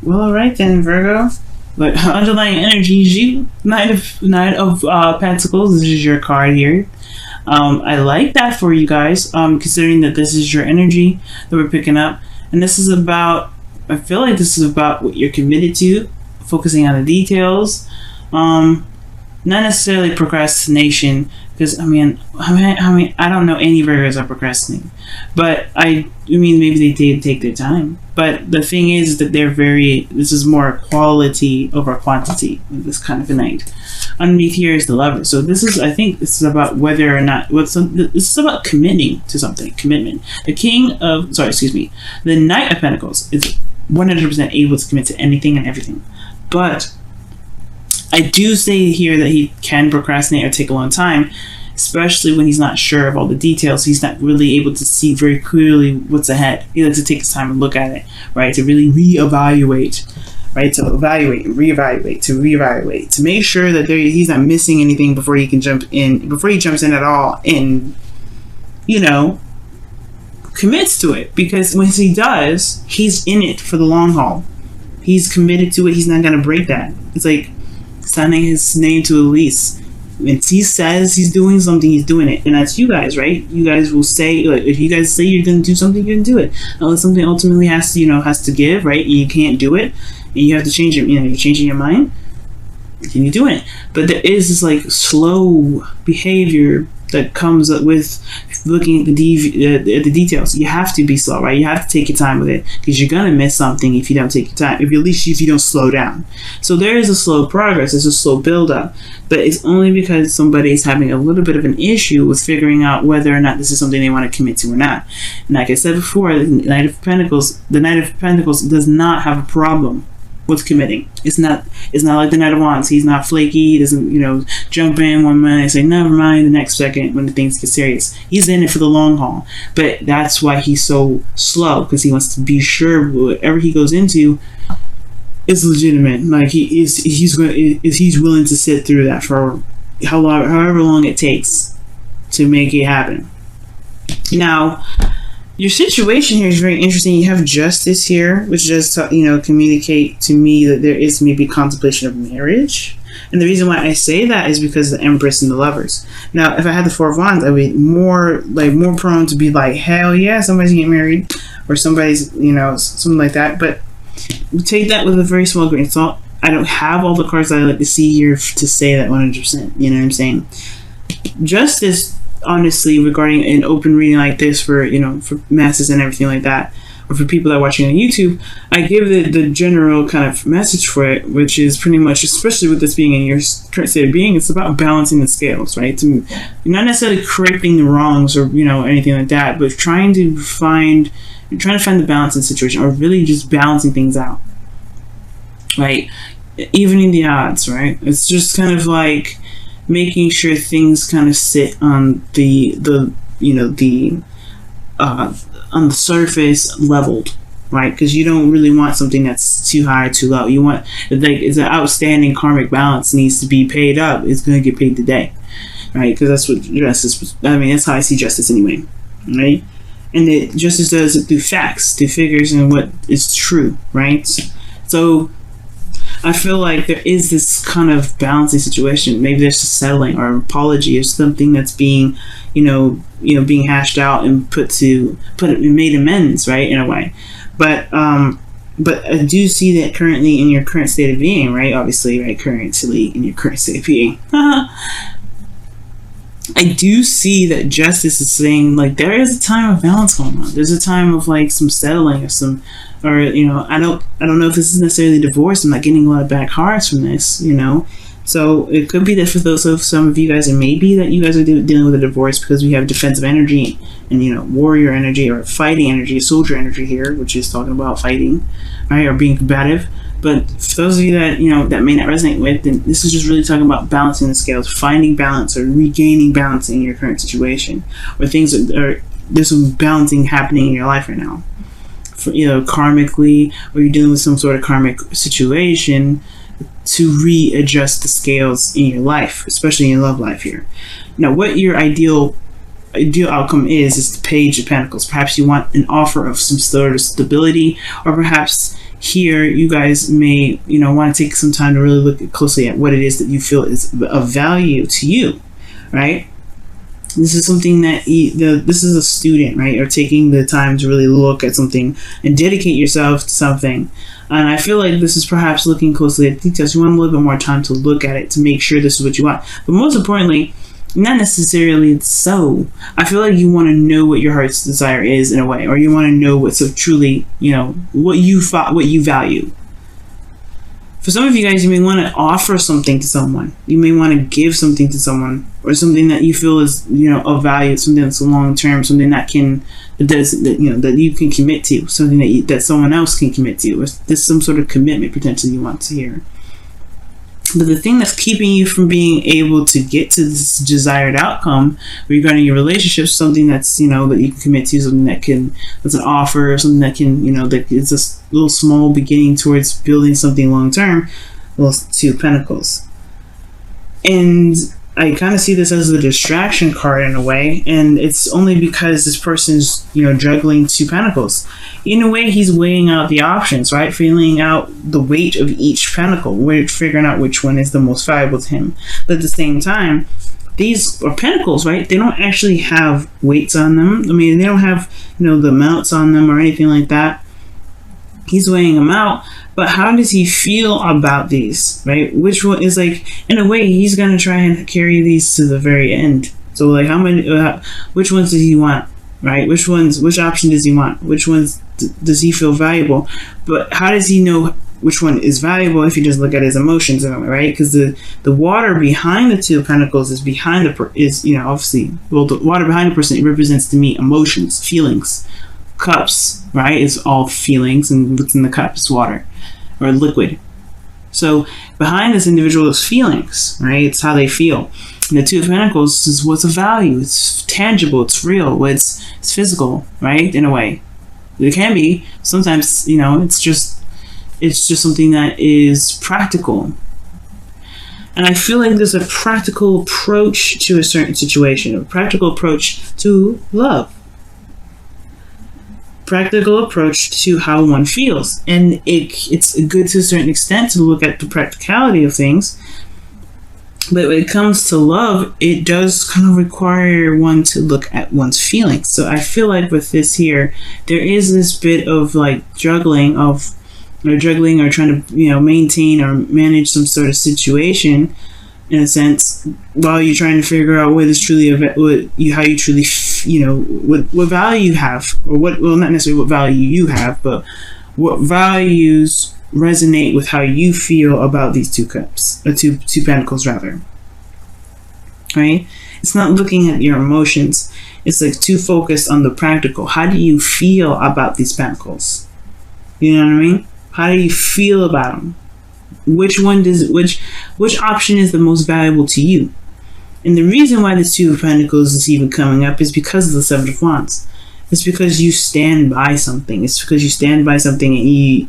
Well, all right then, Virgo. But underlying energy is you. Knight of Pentacles. This is your card here. I like that for you guys. Considering that this is your energy that we're picking up, and this is about. I feel like this is about what you're committed to, focusing on the details. Not necessarily procrastination, because I don't know any Virgos that procrastinate, but I mean maybe they did take their time. But the thing is that this is more quality over quantity with this kind of a night. Underneath here is the Lover. So I think this is about whether or not this is about committing to something. Commitment. The Knight of Pentacles is 100% able to commit to anything and everything, but I do say here that he can procrastinate or take a long time, especially when he's not sure of all the details. He's not really able to see very clearly what's ahead. He likes to take his time and look at it, right? To really reevaluate, right? To evaluate and reevaluate, to make sure that he's not missing anything before he jumps in at all, and commits to it. Because once he does, he's in it for the long haul. He's committed to it. He's not going to break that. It's like signing his name to a lease. When he says he's doing something, he's doing it. And that's you guys, right? You guys will say, like, if you guys say you're going to do something, you're going to do it. Unless something ultimately has to give, right? And you can't do it, and you have to change it. You're changing your mind, and you're doing it. But there is this like slow behavior that comes up with looking at the details. You have to be slow, right? You have to take your time with it, because you're gonna miss something if you don't take your time. If you don't slow down. So there is a slow progress. There's a slow build up, but it's only because somebody is having a little bit of an issue with figuring out whether or not this is something they want to commit to or not. And like I said before, the Knight of Pentacles does not have a problem with committing. It's not like the Knight of Wands. He's not flaky. He doesn't, jump in one minute and say never mind the next second when things get serious. He's in it for the long haul. But that's why he's so slow, because he wants to be sure whatever he goes into is legitimate. Like he's willing to sit through that for however long it takes to make it happen. Now, your situation here is very interesting. You have Justice here, which does communicate to me that there is maybe contemplation of marriage. And the reason why I say that is because of the Empress and the Lovers. Now, if I had the Four of Wands, I'd be more prone to be like, hell yeah, somebody's getting married, or somebody's something like that. But we take that with a very small grain of salt. I don't have all the cards that I like to see here to say that 100%. You know what I'm saying? Justice, honestly, regarding an open reading like this for masses and everything like that, or for people that are watching on YouTube, I give the general kind of message for it, which is pretty much, especially with this being in your current state of being, it's about balancing the scales, right? You're not necessarily correcting the wrongs or anything like that, but trying to find the balance in the situation, or really just balancing things out, right? Evening the odds, right? It's just kind of like making sure things kind of sit on on the surface leveled, right? Because you don't really want something that's too high or too low. You want, it's an outstanding karmic balance needs to be paid up. It's going to get paid today, right? Because that's what justice. That's how I see justice anyway, right? And justice does it through facts, through figures, and what is true, right? So I feel like there is this kind of balancing situation. Maybe there's a settling or an apology or something that's being, being hashed out and made amends, right, in a way. But I do see that currently in your current state of being, right? Obviously, right? Currently in your current state of being. I do see that justice is saying, like, there is a time of balance going on. There's a time of like some settling or some, or I don't know if this is necessarily divorce. I'm not getting a lot of back cards from this, So it could be that for some of you guys, it may be that you guys are dealing with a divorce, because we have defensive energy and warrior energy or fighting energy, soldier energy here, which is talking about fighting, right, or being combative. But for those of you that that may not resonate with, then this is just really talking about balancing the scales, finding balance or regaining balance in your current situation, or there's some balancing happening in your life right now, for karmically, or you're dealing with some sort of karmic situation to readjust the scales in your life, especially in your love life here. Now, what your ideal outcome is the Page of Pentacles. Perhaps you want an offer of some sort of stability, or perhaps here you guys may, want to take some time to really look closely at what it is that you feel is of value to you, right? This is something that this is a student, right? Or taking the time to really look at something and dedicate yourself to something. And I feel like this is perhaps looking closely at details. You want a little bit more time to look at it to make sure this is what you want. But most importantly, not necessarily so. I feel like you want to know what your heart's desire is in a way, or you want to know what's so truly, what you value. For some of you guys, you may want to offer something to someone. You may want to give something to someone, or something that you feel is, of value, something that's long term, something that you can commit to, something that someone else can commit to. Or there's some sort of commitment potentially you want to hear. But the thing that's keeping you from being able to get to this desired outcome regarding your relationship, something that's, that you can commit to, something that's an offer, something that can, that is a little small beginning towards building something long term, well, Two of Pentacles. And I kind of see this as a distraction card in a way, and it's only because this person's, juggling Two Pentacles. In a way, he's weighing out the options, right? Feeling out the weight of each pentacle, figuring out which one is the most valuable to him. But at the same time, these are pentacles, right? They don't actually have weights on them. I mean, they don't have, the amounts on them or anything like that. He's weighing them out, but how does he feel about these, right? Which one is in a way, he's going to try and carry these to the very end. So how many, which ones does he want, right? Which option does he want? Which ones does he feel valuable? But how does he know which one is valuable if you just look at his emotions, right? Because the water behind the Two of Pentacles is obviously, the water behind the person, it represents to me emotions, feelings. Cups, right, is all feelings, and what's in the cup is water or liquid. So behind this individual is feelings, right? It's how they feel. And the Two of Pentacles is what's of value. It's tangible. It's real. It's physical, right? In a way, it can be sometimes. It's just something that is practical. And I feel like there's a practical approach to a certain situation, a practical approach to love. Practical approach to how one feels, and it's good to a certain extent to look at the practicality of things, but when it comes to love, it does kind of require one to look at one's feelings. So I feel like with this here, there is this bit of juggling or trying to maintain or manage some sort of situation in a sense, while you're trying to figure out what is truly how you truly what value you have, or not necessarily what value you have, but what values resonate with how you feel about these two cups, or two pentacles rather. Right? It's not looking at your emotions. It's too focused on the practical. How do you feel about these pentacles? You know what I mean? How do you feel about them? Which option is the most valuable to you? And the reason why the Two of Pentacles is even coming up is because of the Seven of Wands. It's because you stand by something. It's because you stand by something, and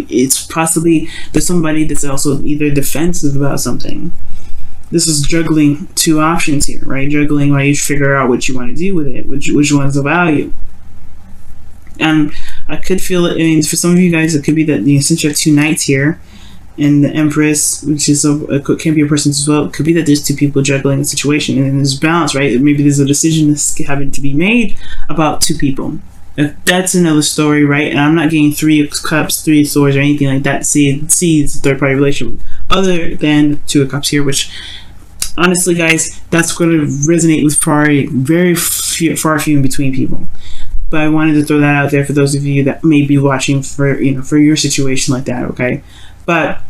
it's possibly there's somebody that's also either defensive about something. This is juggling two options here, right? Juggling while you figure out what you want to do with it, which one's of value. And I could feel it. I mean, for some of you guys, it could be that since you have two knights here, and the Empress, which is can be a person as well. It could be that there's two people juggling a situation, and there's balance, right? Maybe there's a decision that's having to be made about two people. That's another story, right? And I'm not getting Three of Cups, Three of Swords, or anything like that. See, it's a third party relationship, other than Two of Cups here, which honestly, guys, that's going to resonate with probably very few in between people. But I wanted to throw that out there for those of you that may be watching for your situation like that, okay? But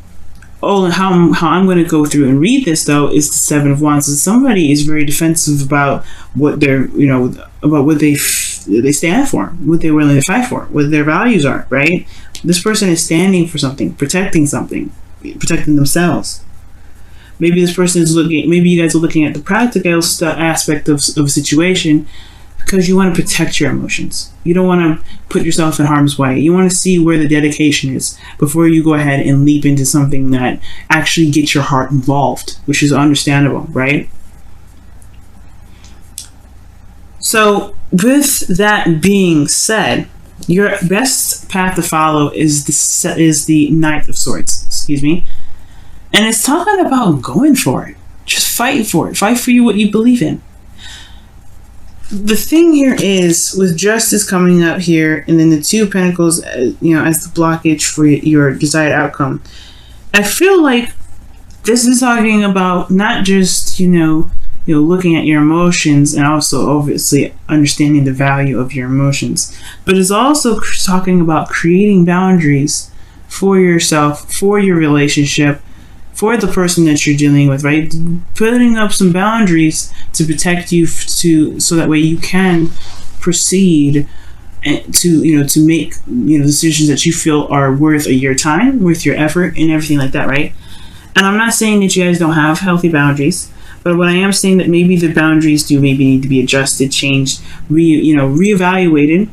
how I'm going to go through and read this though is the Seven of Wands. So somebody is very defensive about what they're about what they stand for, what they're willing to fight for, what their values are, right? This person is standing for something, protecting themselves. Maybe this person is maybe you guys are looking at the practical aspect of a situation, because you want to protect your emotions. You don't want to put yourself in harm's way. You want to see where the dedication is before you go ahead and leap into something that actually gets your heart involved, which is understandable, right? So with that being said, Your best path to follow is the Knight of Swords. Excuse me. And it's talking about going for it. Just fight for it. Fight for what you believe in. The thing here is, with Justice coming up here, and then the Two of Pentacles, as the blockage for your desired outcome, I feel like this is talking about not just, looking at your emotions and also obviously understanding the value of your emotions, but it's also talking about creating boundaries for yourself, for your relationship, for the person that you're dealing with, right? Putting up some boundaries to protect you, so that way you can proceed and to make decisions that you feel are worth your time, worth your effort, and everything like that, right? And I'm not saying that you guys don't have healthy boundaries, but what I am saying that maybe the boundaries do maybe need to be adjusted, changed, reevaluated,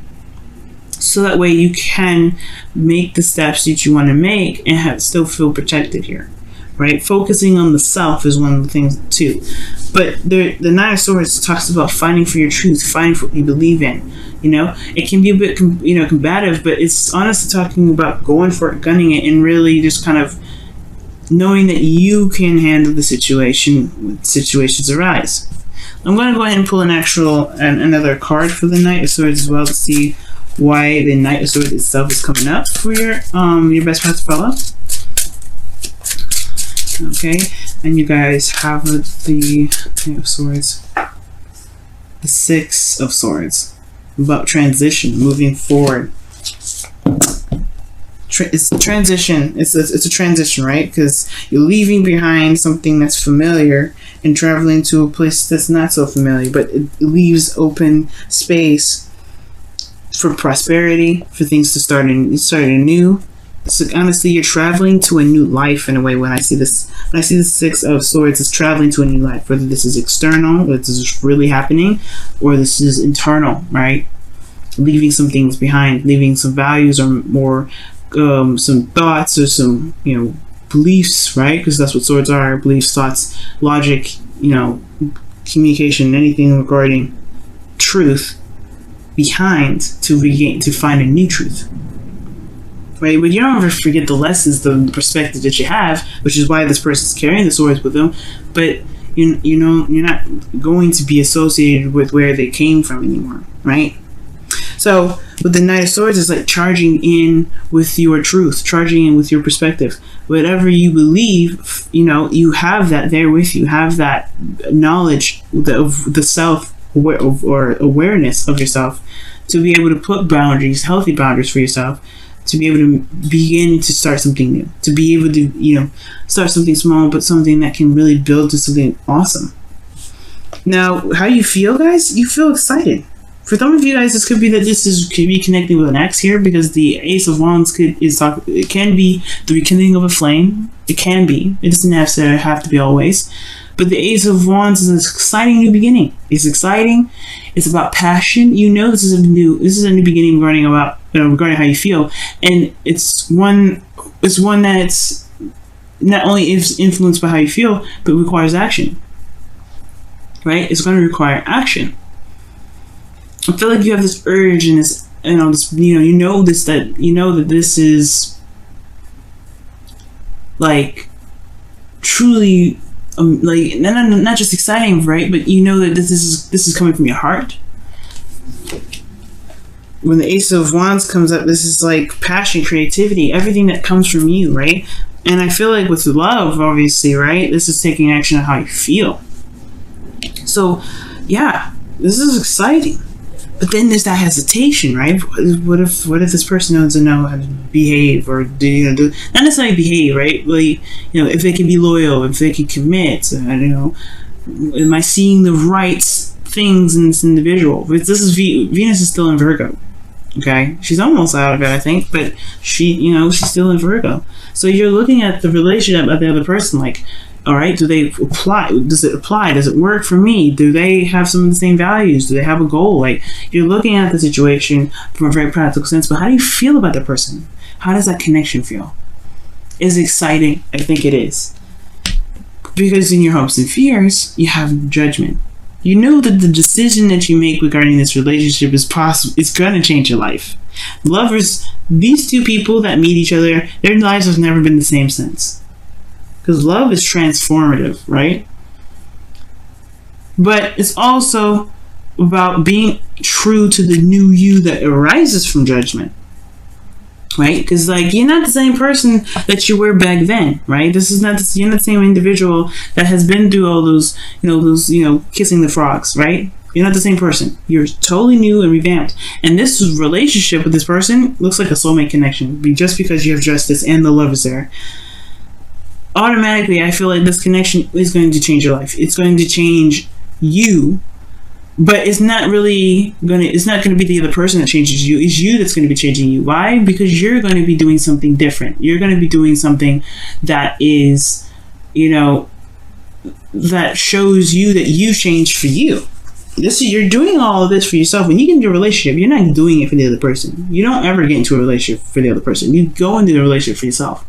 so that way you can make the steps that you want to make and still feel protected here. Right, focusing on the self is one of the things too. But the Nine of Swords talks about fighting for your truth, fighting for what you believe in. It can be a bit combative, but it's honestly talking about going for it, gunning it, and really just kind of knowing that you can handle the situation when situations arise. I'm going to go ahead and pull another card for the Knight of Swords as well to see why the Knight of Swords itself is coming up for your best path to follow. Okay, and you guys have the Knight of Swords, the Six of Swords, about transition, moving forward. It's a transition. It's a transition, right? Because you're leaving behind something that's familiar and traveling to a place that's not so familiar, but it leaves open space for prosperity, for things to start anew. So honestly, you're traveling to a new life in a way. When I see the Six of Swords, it's traveling to a new life. Whether this is external, whether this is really happening, or this is internal, right? Leaving some things behind, leaving some values or more, some thoughts or some beliefs, right? Because that's what swords are: beliefs, thoughts, logic, communication, anything regarding truth behind to find a new truth. Right, but you don't ever forget the lessons, the perspective that you have, which is why this person's carrying the swords with them. But you're not going to be associated with where they came from anymore, right? So with the Knight of Swords, it's like charging in with your truth, charging in with your perspective. Whatever you believe, you have that there with you. Have that knowledge of the self or awareness of yourself to be able to put boundaries, healthy boundaries for yourself, to be able to begin to start something new, to be able to, start something small, but something that can really build to something awesome. Now, how you feel, guys? You feel excited. For some of you guys, this could be that could be connecting with an ex here, because the Ace of Wands it can be the rekindling of a flame. It can be. It doesn't have to be always. But the Ace of Wands is an exciting new beginning. It's exciting. It's about passion. This is a new beginning regarding how you feel, and it's one that's not only is influenced by how you feel, but requires action. Right? It's going to require action. I feel like you have this urge and this, that this is like truly. Not just exciting, right? But that this is coming from your heart. When the Ace of Wands comes up, this is like passion, creativity, everything that comes from you, right? And I feel like with love, obviously, right? This is taking action on how you feel. So, yeah, this is exciting. But then there's that hesitation, right? What if this person doesn't know how to behave, or not necessarily behave, right? Like, if they can be loyal, if they can commit, am I seeing the right things in this individual? But this is Venus is still in Virgo. Okay, she's almost out of it, I think, but she's still in Virgo. So you're looking at the relationship of the other person, like, all right, do they apply? Does it apply? Does it work for me? Do they have some of the same values? Do they have a goal? Like, you're looking at the situation from a very practical sense, but how do you feel about that person? How does that connection feel? Is it exciting? I think it is. Because in your hopes and fears, you have judgment. You know that the decision that you make regarding this relationship is going to change your life. Lovers, these two people that meet each other, their lives have never been the same since. Because love is transformative, right? But it's also about being true to the new you that arises from judgment. Right? Because, like, you're not the same person that you were back then, right? You're not the same individual that has been through all those, kissing the frogs, right? You're not the same person. You're totally new and revamped. And this relationship with this person looks like a soulmate connection. Just because you have justice and the love is there. Automatically, I feel like this connection is going to change your life. It's going to change you. But it's not really it's not going to be the other person that changes you. It's you that's going to be changing you. Why? Because you're going to be doing something different. You're going to be doing something that is, that shows you that you changed for you. You're doing all of this for yourself. When you get into a relationship, you're not doing it for the other person. You don't ever get into a relationship for the other person. You go into the relationship for yourself.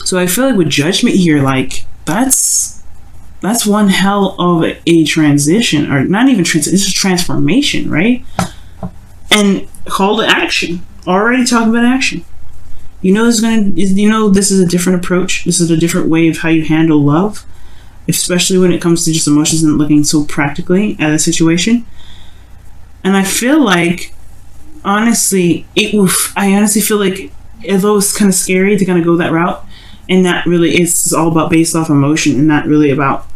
So I feel like with judgment here, like, that's one hell of a transition, or not even transition, this is transformation, right? And call to action. Already talking about action. This is a different approach. This is a different way of how you handle love, especially when it comes to just emotions and looking so practically at a situation. And I feel like, I honestly feel like, although it's kind of scary to kind of go that route, and not really, it's all about based off emotion and not really about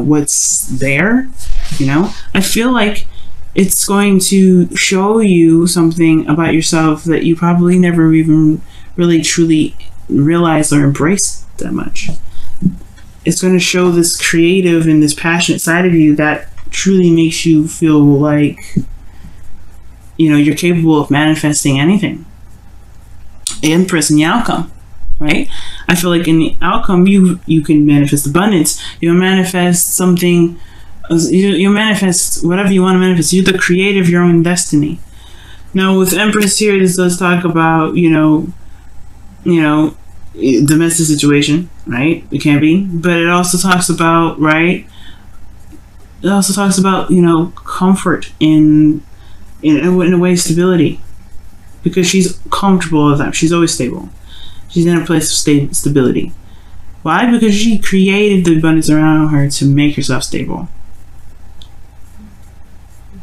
what's there. I feel like it's going to show you something about yourself that you probably never even really truly realized or embraced that much. It's going to show this creative and this passionate side of you that truly makes you feel like you're capable of manifesting anything. Empress in the outcome. Right? I feel like in the outcome, you can manifest abundance. You'll manifest something. You'll manifest whatever you want to manifest. You're the creator of your own destiny. Now, with Empress here, this does talk about domestic situation, right? It can be, but it also talks about It also talks about comfort in a way, stability, because she's comfortable with that. She's always stable. She's in a place of stability. Why? Because she created the abundance around her to make herself stable.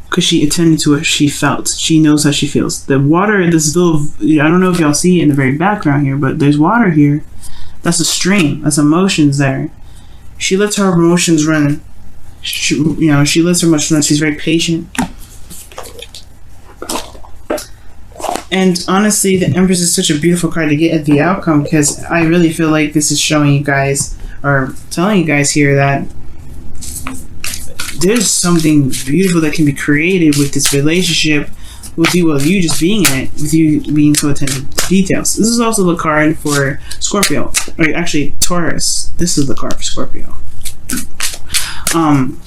Because she attended to what she felt. She knows how she feels. The water, this little, I don't know if y'all see it in the very background here, but there's water here. That's a stream. That's emotions there. She lets her emotions run. She lets her emotions run. She's very patient. And honestly, the Empress is such a beautiful card to get at the outcome, because I really feel like this is showing you guys, or telling you guys here, that there's something beautiful that can be created with this relationship, with you just being in it, with you being so attentive to details. This is also the card for Scorpio, or actually Taurus. This is the card for Scorpio.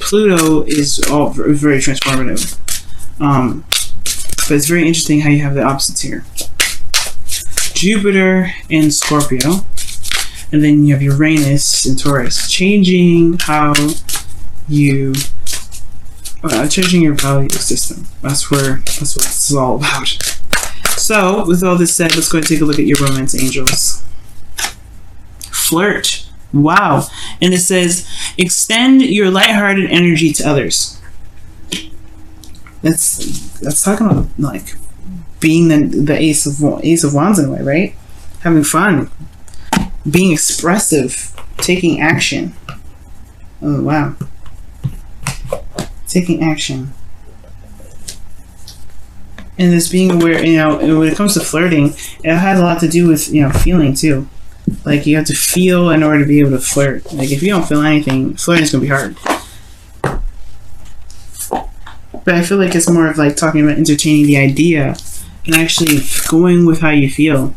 Pluto is very transformative. But it's very interesting how you have the opposites here. Jupiter in Scorpio, and then you have Uranus in Taurus, changing how you, changing your value system. That's what this is all about. So, with all this said, let's go and take a look at your romance angels. Flirt. Wow. And it says, extend your lighthearted energy to others. That's talking about, like, being the ace of wands in a way, right? Having fun, being expressive, taking action. Oh wow, taking action, and this being aware. When it comes to flirting, it has a lot to do with feeling too. Like, you have to feel in order to be able to flirt. Like, if you don't feel anything, flirting is gonna be hard. But I feel like it's more of like talking about entertaining the idea and actually going with how you feel.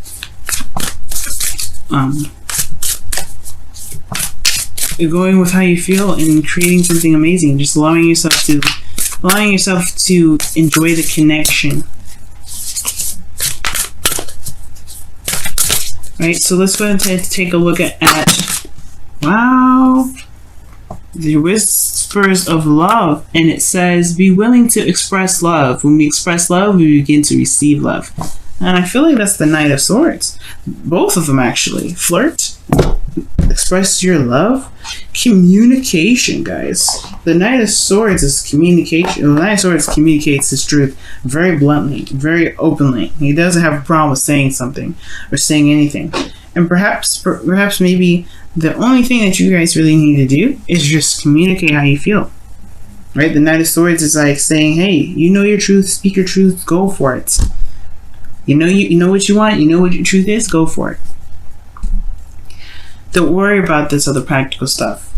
You're going with how you feel and creating something amazing. Just allowing yourself to enjoy the connection. Right, so let's go ahead and take a look at wow. The whispers of love, and it says, be willing to express love. When we express love, we begin to receive love. And I feel like that's the Knight of Swords. Both of them, actually. Flirt, express your love, communication, guys. The Knight of Swords is communication. The Knight of Swords communicates his truth very bluntly, very openly. He doesn't have a problem with saying something or saying anything. And perhaps maybe the only thing that you guys really need to do is just communicate how you feel. Right? The Knight of Swords is like saying, hey, you know your truth, speak your truth, go for it. You know what you want, you know what your truth is, go for it. Don't worry about this other practical stuff.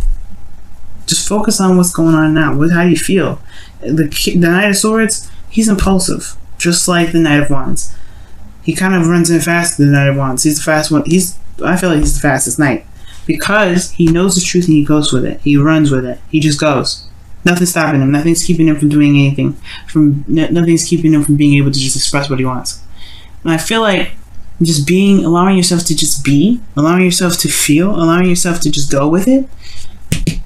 Just focus on what's going on now. How do you feel? The Knight of Swords, he's impulsive, just like the Knight of Wands. He kind of runs in fast than the Knight of Wands. He's the fast one. I feel like he's the fastest knight because he knows the truth and he goes with it. He runs with it. He just goes. Nothing's stopping him. Nothing's keeping him from doing anything. Nothing's keeping him from being able to just express what he wants. And I feel like just allowing yourself to just be, allowing yourself to feel, allowing yourself to just go with it.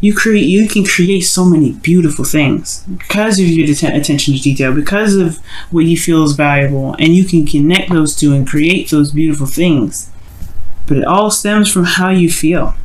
You can create so many beautiful things because of your attention to detail, because of what you feel is valuable, and you can connect those two and create those beautiful things. But it all stems from how you feel.